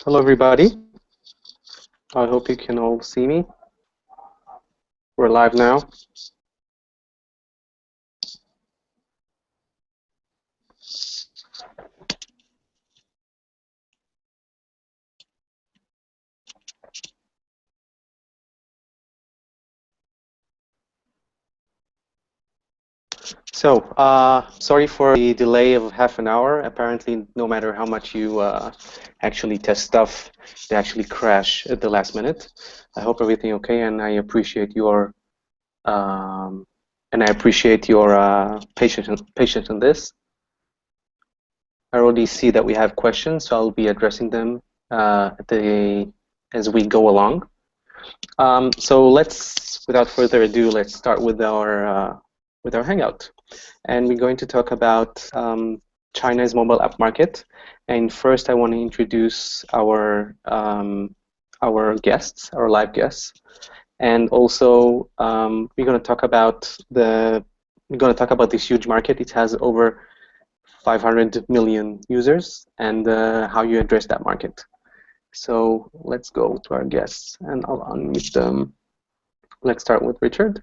Hello, everybody. I hope you can all see me. We're live now. So, sorry for the delay of half an hour. Apparently, no matter how much you actually test stuff, they actually crash at the last minute. I hope everything okay, and I appreciate your patience in this. I already see that we have questions, so I'll be addressing them as we go along. So without further ado, let's start with our hangout, and we're going to talk about China's mobile app market. And first, I want to introduce our guests, our live guests, and also we're going to talk about this huge market. It has over 500 million users, and how you address that market. So let's go to our guests, and I'll unmute them. Let's start with Richard.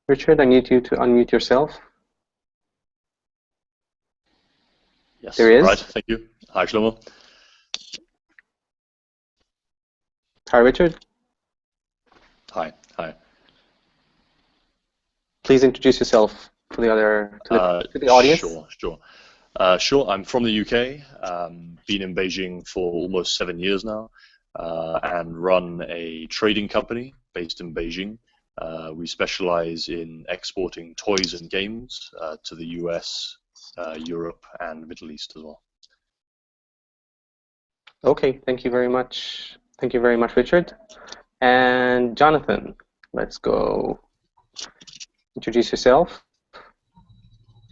Richard, I need you to unmute yourself. Yes, there is. Right, thank you. Hi, Shlomo. Hi, Richard. Hi. Please introduce yourself to the audience. Sure. I'm from the UK. Been in Beijing for almost 7 years now, and run a trading company based in Beijing. We specialize in exporting toys and games to the US, Europe, and Middle East as well. Okay, thank you very much. Thank you very much, Richard. And Jonathan, let's go. Introduce yourself.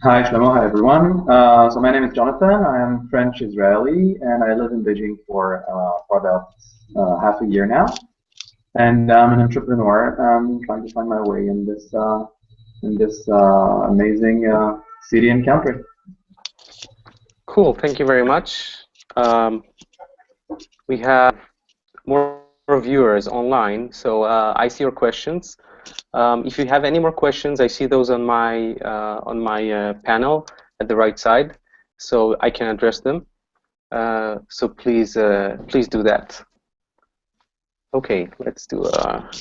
Hi, Shlomo. Hi, everyone. So my name is Jonathan. I am French-Israeli, and I live in Beijing for about half a year now. And I'm an entrepreneur trying to find my way in this amazing city and country. Cool. Thank you very much. We have more viewers online, so I see your questions. If you have any more questions, I see those on my panel at the right side, so I can address them. So please do that. Okay, let's do a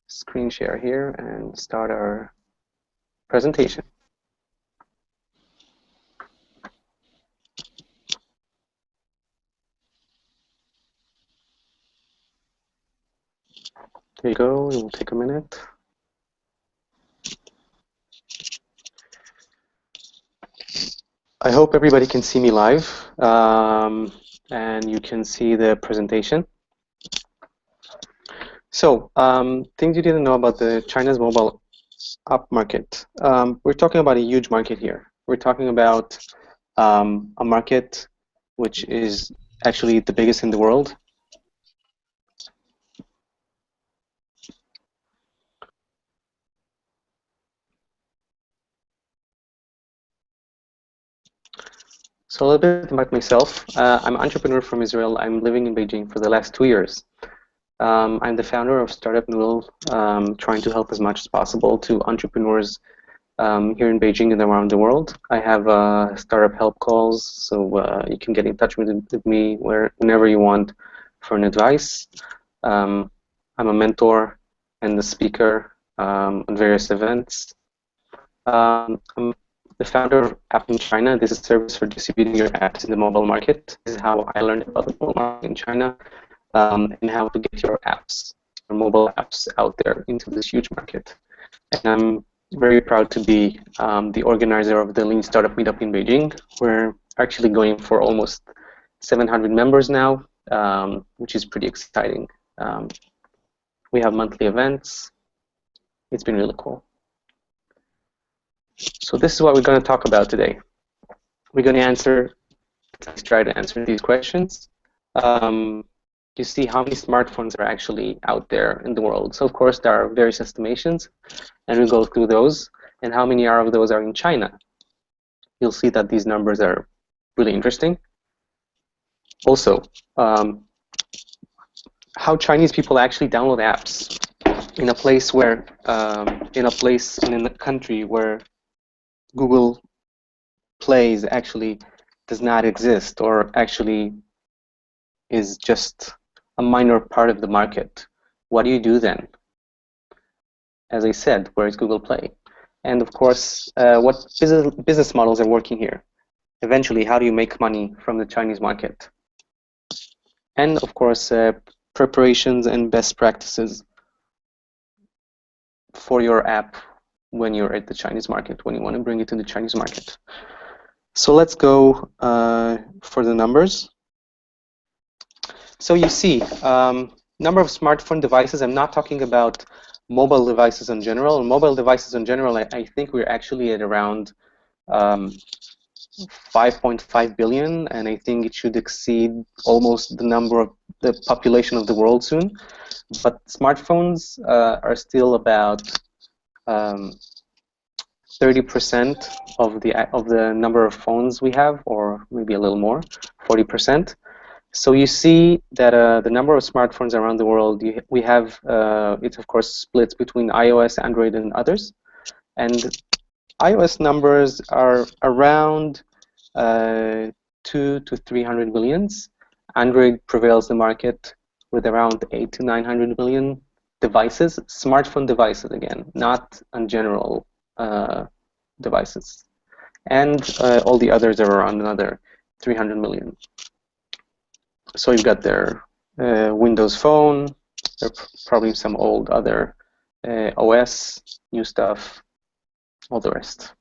screen share here and start our presentation. There you go. It will take a minute. I hope everybody can see me live, and you can see the presentation. So, things you didn't know about the China's mobile app market. We're talking about a huge market here. We're talking about a market which is actually the biggest in the world. So a little bit about myself. I'm an entrepreneur from Israel. I'm living in Beijing for the last 2 years. I'm the founder of Startup Noodle, trying to help as much as possible to entrepreneurs here in Beijing and around the world. I have startup help calls, so you can get in touch with me whenever you want for an advice. I'm a mentor and a speaker on various events. I'm the founder of App in China. This is a service for distributing your apps in the mobile market. This is how I learned about the mobile market in China, and how to get your mobile apps out there into this huge market. And I'm very proud to be the organizer of the Lean Startup Meetup in Beijing. We're actually going for almost 700 members now, which is pretty exciting. We have monthly events. It's been really cool. So this is what we're going to talk about today. We're going to try to answer these questions. you see how many smartphones are actually out there in the world. So of course there are various estimations, and we go through those, and how many of those are in China. You'll see that these numbers are really interesting. Also, how Chinese people actually download apps in a place where, in a country where Google Plays actually does not exist, or actually is just a minor part of the market. What do you do then? As I said, where is Google Play? And of course, what business models are working here? Eventually, how do you make money from the Chinese market? And of course, preparations and best practices for your app when you're at the Chinese market, when you want to bring it to the Chinese market. So let's go for the numbers. So you see, number of smartphone devices. I'm not talking about mobile devices in general. Mobile devices in general, I think we're actually at around 5.5 billion, and I think it should exceed almost the number of the population of the world soon. But smartphones are still about 30% of the number of phones we have, or maybe a little more, 40%. So you see that the number of smartphones around the world, we have, it of course splits between iOS, Android, and others. And iOS numbers are around 200 to 300 millions. Android prevails the market with around 800 to 900 million devices, smartphone devices again, not in general devices. And all the others are around another 300 million. So you've got their Windows Phone, there are probably some old other OS, new stuff, all the rest.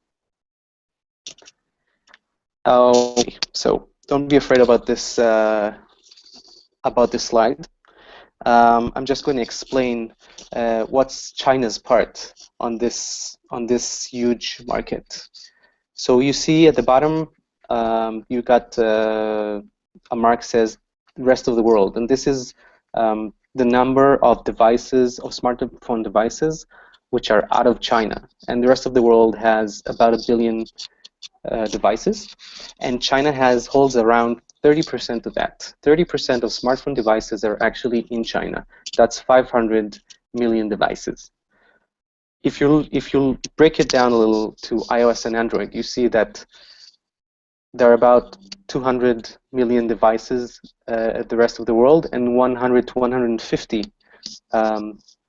So don't be afraid about this slide. I'm just going to explain what's China's part on this huge market. So you see at the bottom, you got a mark says rest of the world, and this is the number of devices, of smartphone devices, which are out of China, and the rest of the world has about 1 billion devices, and China holds around 30% of that. 30% of smartphone devices are actually in China. That's 500 million devices. If you break it down a little to iOS and Android, you see that there are about 200 million devices at the rest of the world, and 100 to 150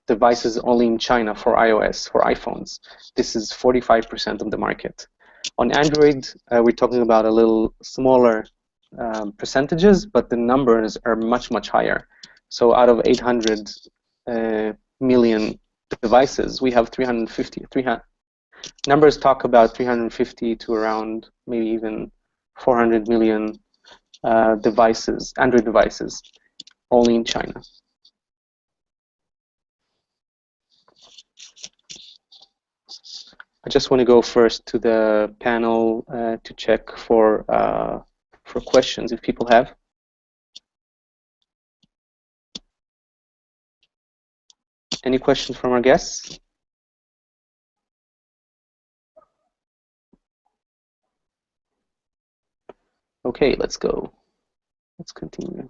devices only in China for iOS, for iPhones. This is 45% of the market. On Android, we're talking about a little smaller percentages, but the numbers are much, much higher. So out of 800 million devices, we have 350. Numbers talk about 350 to around maybe even 400 million devices, Android devices, only in China. I just want to go first to the panel to check for questions if people have. Any questions from our guests? Okay, let's go. Let's continue.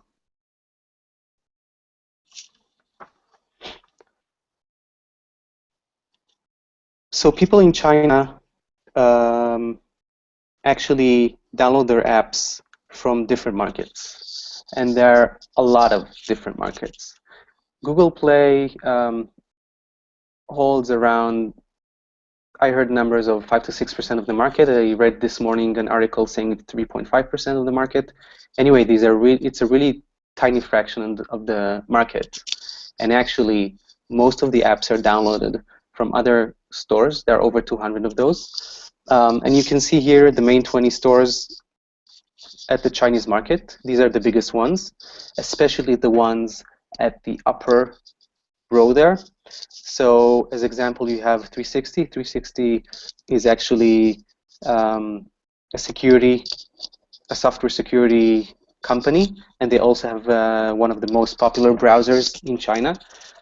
So people in China actually download their apps from different markets, and there are a lot of different markets. Google Play holds around, I heard numbers of 5 to 6% of the market. I read this morning an article saying it's 3.5% of the market. Anyway, it's a really tiny fraction of the market, and actually most of the apps are downloaded from other stores. There are over 200 of those, and you can see here the main 20 stores at the Chinese market. These are the biggest ones, especially the ones at the upper row there. So as example, you have 360. 360 is actually a software security company, and they also have one of the most popular browsers in China.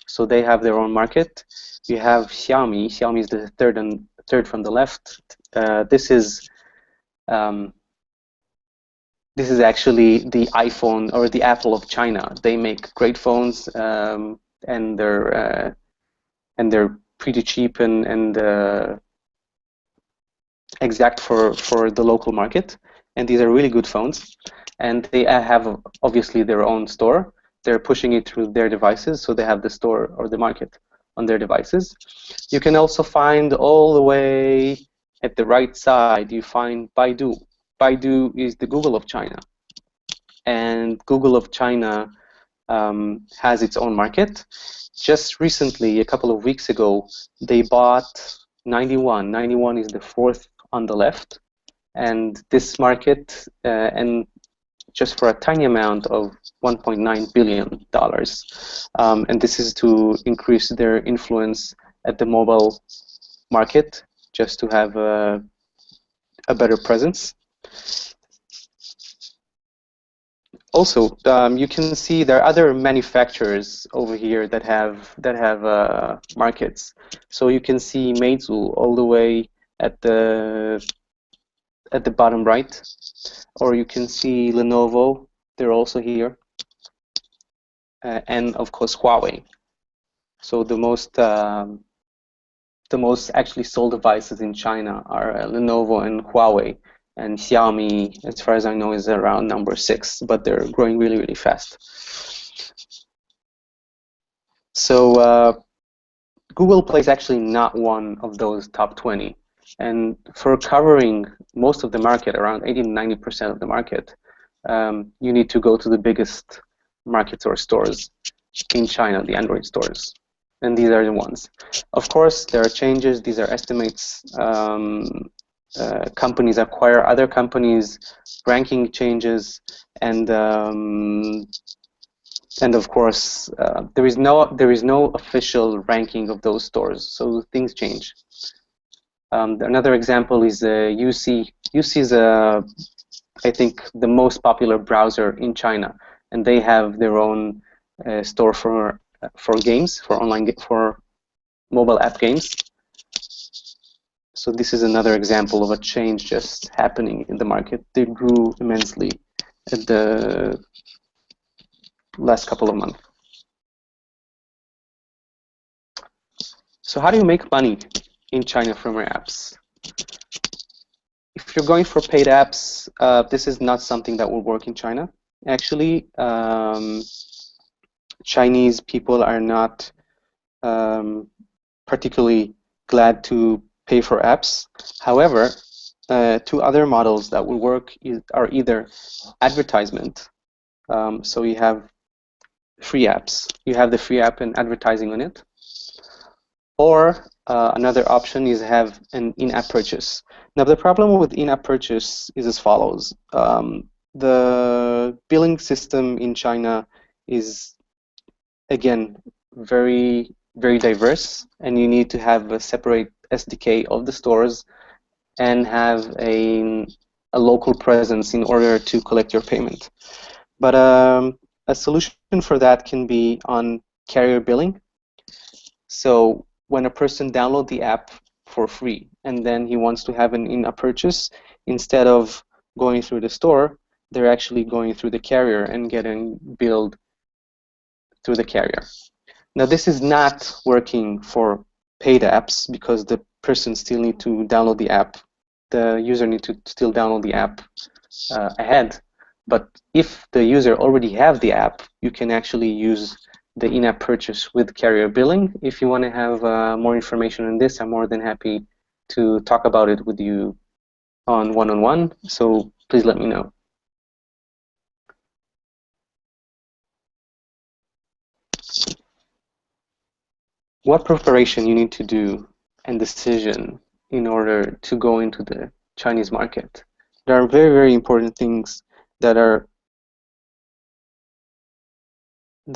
So they have their own market. You have Xiaomi. Xiaomi is the third from the left. Um, this is actually the iPhone or the Apple of China. They make great phones, and they're pretty cheap and exact for the local market. And these are really good phones. And they have obviously their own store. They're pushing it through their devices, so they have the store or the market on their devices. You can also find all the way at the right side, you find Baidu. Baidu is the Google of China. And Google of China has its own market. Just recently, a couple of weeks ago, they bought 91. 91 is the fourth on the left. And this market, and just for a tiny amount of $1.9 billion. And this is to increase their influence at the mobile market, just to have a better presence. Also, you can see there are other manufacturers over here that have markets. So you can see Meizu all the way at the bottom right, or you can see Lenovo. They're also here, and of course Huawei. So the most actually sold devices in China are Lenovo and Huawei. And Xiaomi, as far as I know, is around number 6, but they're growing really, really fast. So Google Play is actually not one of those top 20. And for covering most of the market, around 80 to 90% of the market, you need to go to the biggest markets or stores in China, the Android stores. And these are the ones. Of course, there are changes. These are estimates. Companies acquire other companies, ranking changes, and of course there is no official ranking of those stores, so things change. Another example is UC. UC is I think the most popular browser in China, and they have their own store for games, for mobile app games. So this is another example of a change just happening in the market. They grew immensely at the last couple of months. So how do you make money in China from your apps? If you're going for paid apps, this is not something that will work in China. Actually, Chinese people are not particularly glad to pay for apps. However, two other models that will work are either advertisement. So you have free apps. You have the free app and advertising on it. Or another option is have an in-app purchase. Now the problem with in-app purchase is as follows. The billing system in China is, again, very, very diverse, and you need to have a separate SDK of the stores and have a local presence in order to collect your payment. But a solution for that can be on carrier billing. So when a person downloads the app for free and then he wants to have an in-app purchase, instead of going through the store, they're actually going through the carrier and getting billed through the carrier. Now this is not working for paid apps because the person still need to download the app. The user need to still download the app ahead. But if the user already have the app, you can actually use the in-app purchase with carrier billing. If you want to have more information on this, I'm more than happy to talk about it with you on one-on-one. So please let me know. What preparation you need to do and decision in order to go into the Chinese market? There are very, very important things that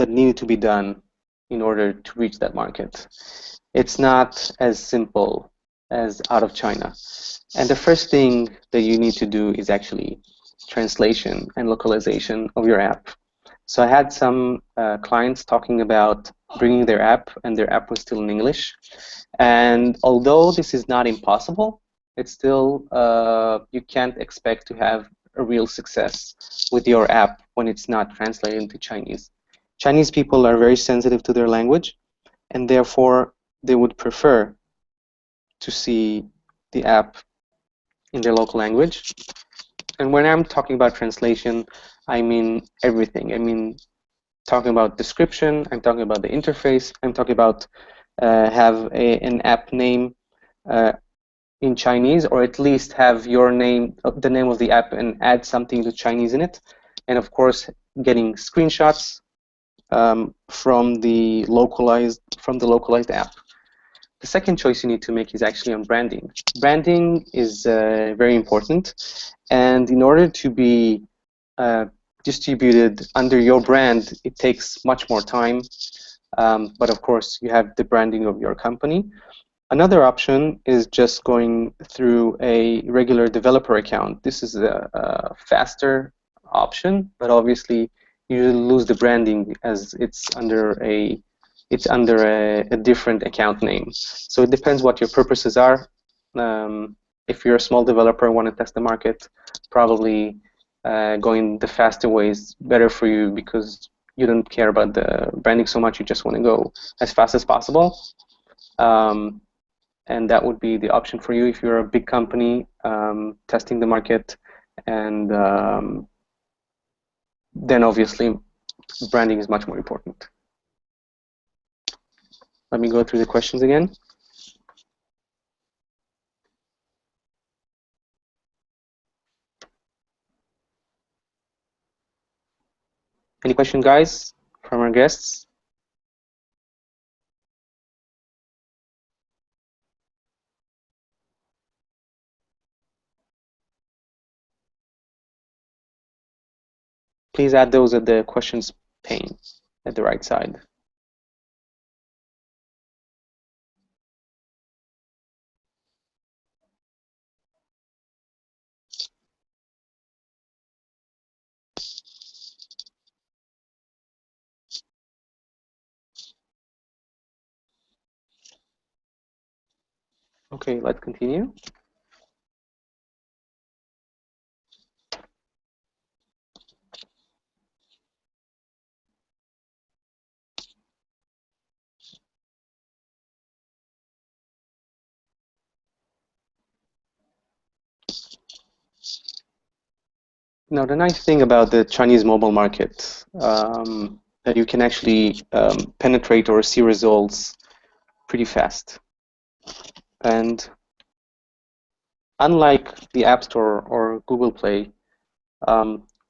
need to be done in order to reach that market. It's not as simple as out of China. And the first thing that you need to do is actually translation and localization of your app. So I had some clients talking about bringing their app, and their app was still in English. And although this is not impossible, it's still, you can't expect to have a real success with your app when it's not translated into Chinese. Chinese people are very sensitive to their language, and therefore they would prefer to see the app in their local language. And when I'm talking about translation, I mean everything. I mean talking about description, I'm talking about the interface, I'm talking about have an app name in Chinese, or at least have your name, the name of the app, and add something to Chinese in it. And of course, getting screenshots from the localized app. The second choice you need to make is actually on branding. Branding is very important, and in order to be distributed under your brand, it takes much more time. But of course, you have the branding of your company. Another option is just going through a regular developer account. This is a faster option, but obviously you lose the branding as it's under a different account name. So it depends what your purposes are. If you're a small developer and want to test the market, probably going the faster way is better for you because you don't care about the branding so much. You just want to go as fast as possible. And that would be the option for you if you're a big company testing the market, and then obviously branding is much more important. Let me go through the questions again. Any question, guys, from our guests? Please add those at the questions pane at the right side. Okay, let's continue. Now, the nice thing about the Chinese mobile market, that you can actually penetrate or see results pretty fast. And unlike the App Store or Google Play,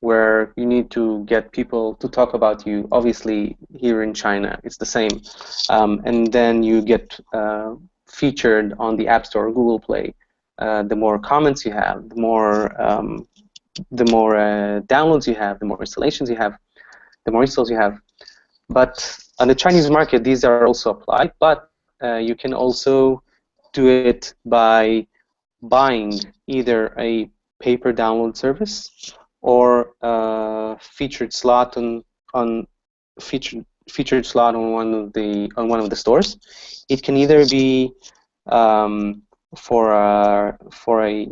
where you need to get people to talk about you, obviously here in China it's the same. And then you get featured on the App Store or Google Play. The more comments you have, the more downloads you have, the more installations you have, the more installs you have. But on the Chinese market, these are also applied, but you can also do it by buying either a paper download service or a featured slot on featured slot on one of the stores. It can either be for a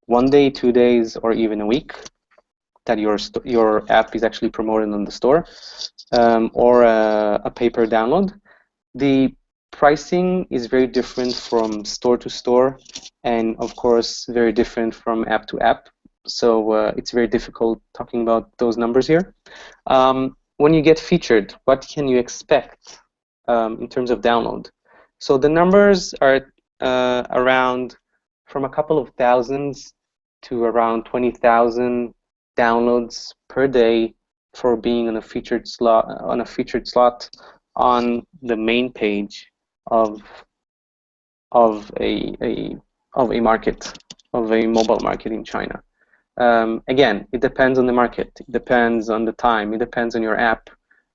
1 day, 2 days, or even a week that your app is actually promoted on the store, or a paper download. The pricing is very different from store to store, and of course very different from app to app. So it's very difficult talking about those numbers here. When you get featured, what can you expect in terms of download? So the numbers are around from a couple of thousands to around 20,000 downloads per day for being on a featured slot on the main page of a market, of a mobile market in China. Again, it depends on the market, it depends on the time, it depends on your app,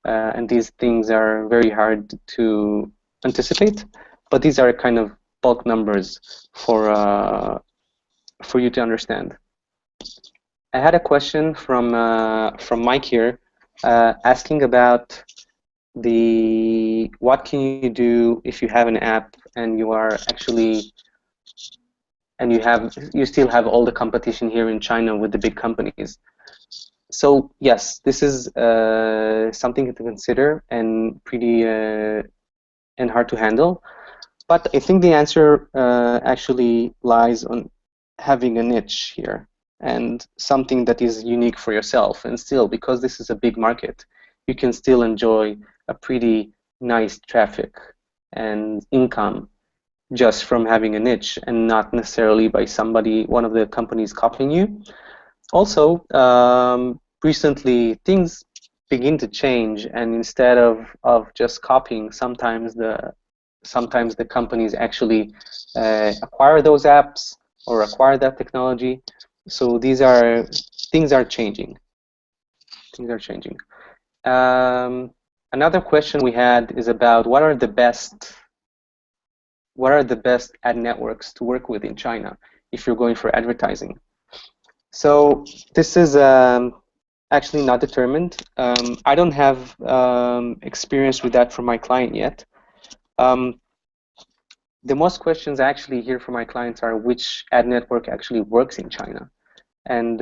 and these things are very hard to anticipate, but these are kind of bulk numbers for you to understand. I had a question from Mike here, asking about what can you do if you have an app and you are actually you still have all the competition here in China with the big companies. So yes, this is something to consider and pretty and hard to handle. But I think the answer actually lies on having a niche here and something that is unique for yourself. And still, because this is a big market, you can still enjoy a pretty nice traffic and income just from having a niche and not necessarily by one of the companies copying you. Also, recently things begin to change, and instead of just copying, sometimes the companies actually acquire those apps or acquire that technology. So things are changing. Things are changing. Another question we had is about what are the best ad networks to work with in China if you're going for advertising. So this is actually not determined. I don't have experience with that from my client yet. The most questions I actually hear from my clients are which ad network actually works in China. And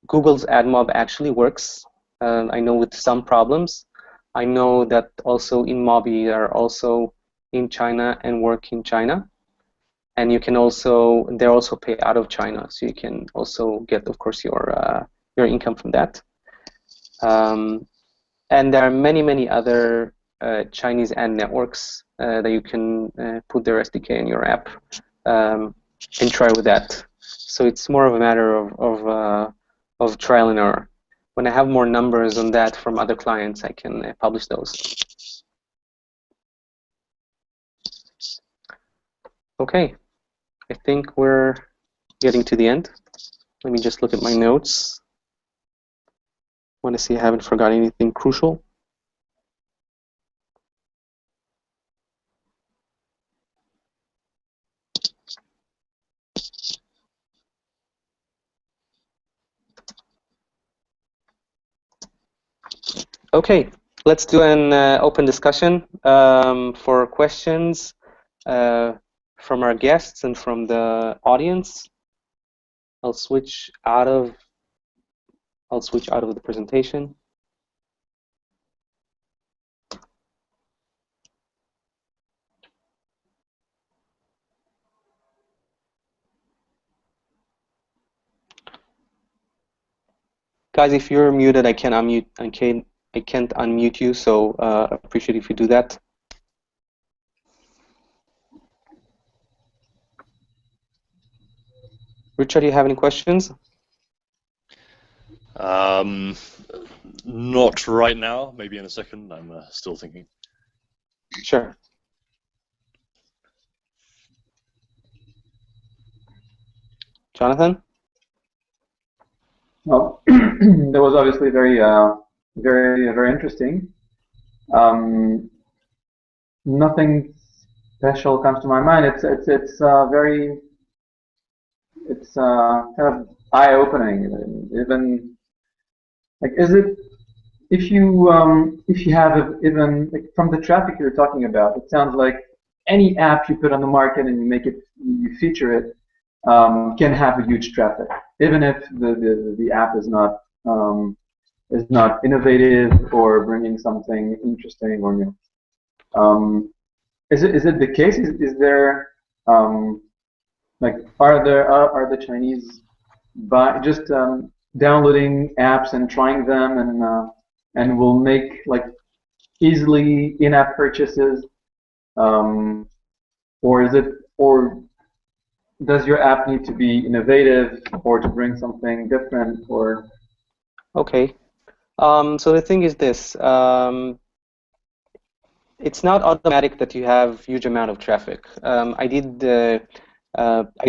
Google's AdMob actually works. I know with some problems. I know that also InMobi are also in China and work in China. And you can also, they're also paid out of China, so you can also get, of course, your income from that. And there are many other Chinese ad networks that you can put their SDK in your app and try with that. So it's more of a matter of trial and error. When I have more numbers on that from other clients, I can publish those. Okay, I think we're getting to the end. Let me just look at my notes. Want to see I haven't forgotten anything crucial. Okay, let's do an open discussion for questions from our guests and from the audience. I'll switch out of the presentation. Guys, if you're muted, I can't unmute. I can't unmute you, so appreciate if you do that. Richard, do you have any questions? Not right now. Maybe in a second. I'm still thinking. Sure. Jonathan? Well, that was obviously very interesting. Nothing special comes to my mind. It's kind of eye-opening. Even like, is it if you have even like, from the traffic you're talking about, it sounds like any app you put on the market and you feature it can have a huge traffic, even if the app is not innovative or bringing something interesting or new. Is it the case? Is there like are the Chinese just downloading apps and trying them and will make like easily in-app purchases, or does your app need to be innovative or to bring something different or? Okay. So the thing is this. It's not automatic that you have huge amount of traffic. I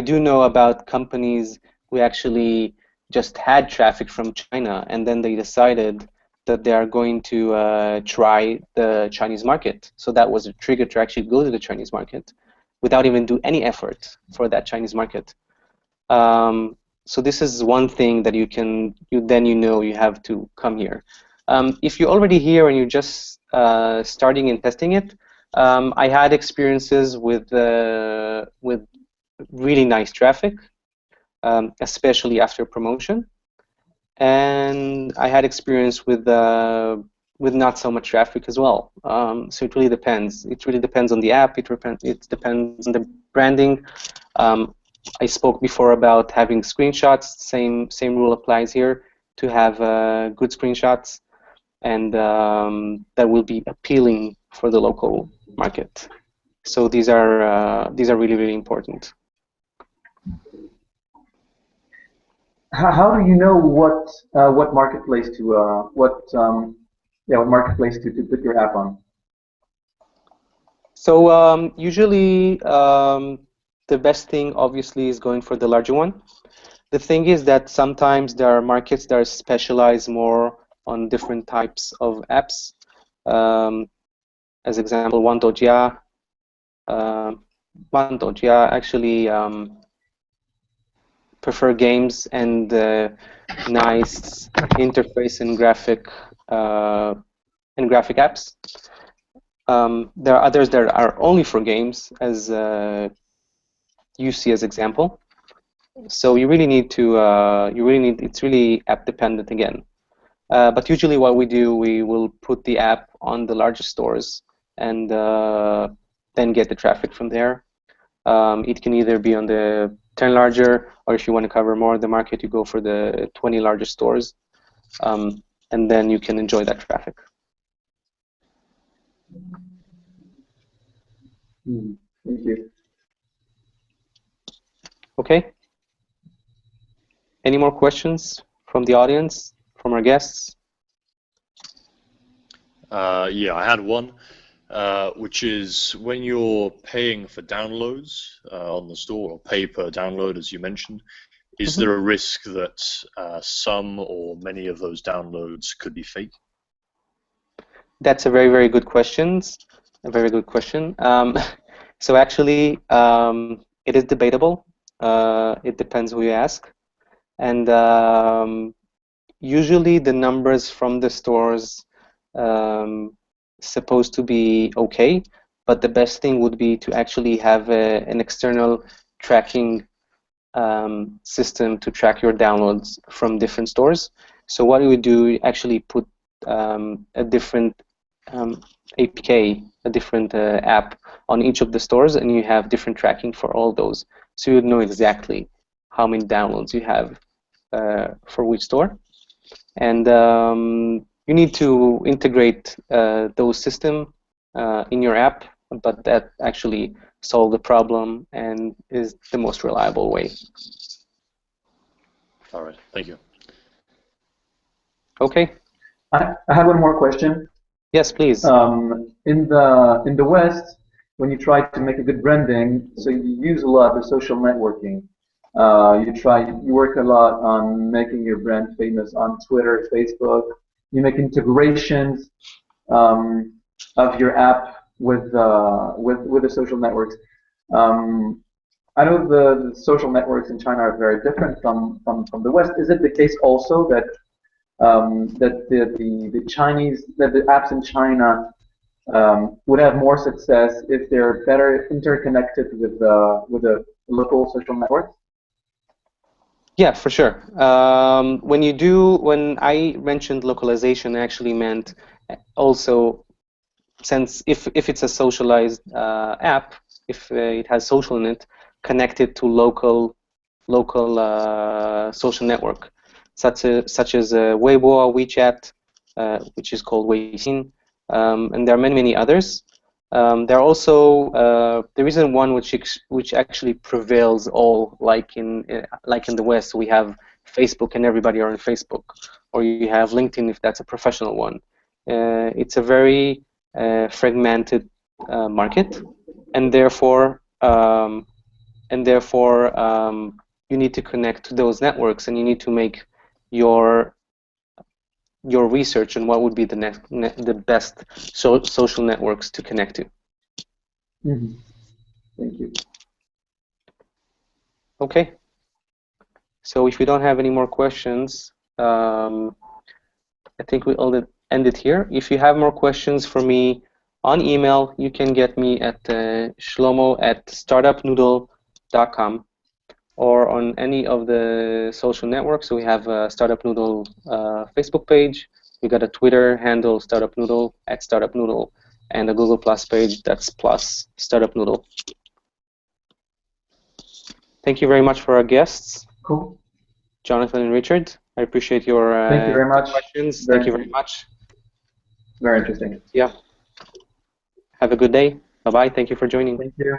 do know about companies who actually just had traffic from China, and then they decided that they are going to try the Chinese market. So that was a trigger to actually go to the Chinese market without even do any effort for that Chinese market. So this is one thing that you know you have to come here. If you're already here and you're just starting and testing it, I had experiences with really nice traffic, especially after promotion, and I had experience with not so much traffic as well. So it really depends. It really depends on the app. It depends on the branding. I spoke before about having screenshots. Same rule applies here, to have good screenshots, and that will be appealing for the local market. So these are really important. How do you know what marketplace to what marketplace to put your app on? So usually the best thing obviously is going for the larger one. The thing is that sometimes there are markets that are specialized more on different types of apps. As example, 1.ya. 1.ya actually prefer games and nice interface and graphic apps. There are others that are only for games, as you see as example. So you really need to it's really app dependent again. But usually what we do, we will put the app on the largest stores and then get the traffic from there. It can either be on the 10 larger, or if you want to cover more of the market, you go for the 20 largest stores, and then you can enjoy that traffic. Thank you. Okay. Any more questions from the audience, from our guests? Yeah, I had one, which is when you're paying for downloads on the store, or pay per download, as you mentioned, is there a risk that some or many of those downloads could be fake? That's a very, very good question. A very good question. So actually, it is debatable. It depends who you ask. And usually the numbers from the stores supposed to be okay, but the best thing would be to actually have an external tracking system to track your downloads from different stores. So what you would do, you actually put a different APK, a different app on each of the stores, and you have different tracking for all those. So you would know exactly how many downloads you have for which store. And you need to integrate those systems in your app, but that actually solve the problem and is the most reliable way. All right, thank you. Okay. I have one more question. Yes, please. In the West, when you try to make a good branding, so you use a lot of social networking. You work a lot on making your brand famous on Twitter, Facebook. You make integrations of your app with the social networks. I know the social networks in China are very different from the West. Is it the case also that that the apps in China would have more success if they're better interconnected with the local social networks? Yeah, for sure. When I mentioned localization, I actually meant also, since if it's a socialized app, if it has social in it, connected to local social network, such as Weibo, WeChat, which is called Weixin, and there are many others. There are also there isn't one which actually prevails all, like in the West. We have Facebook and everybody are on Facebook, or you have LinkedIn if that's a professional one. It's a very fragmented market, and therefore you need to connect to those networks, and you need to make your research on what would be the best social networks to connect to. Mm-hmm. Thank you. Okay. So if we don't have any more questions, I think we'll end it here. If you have more questions for me on email, you can get me at shlomo@startupnoodle.com or on any of the social networks. So we have a Startup Noodle Facebook page. We got a Twitter handle, Startup Noodle, @Startup Noodle, and a Google Plus page, that's plus Startup Noodle. Thank you very much for our guests. Cool. Jonathan and Richard, I appreciate your Thank you very much. questions. Thank you very much. Very interesting. Yeah. Have a good day. Bye-bye. Thank you for joining. Thank you.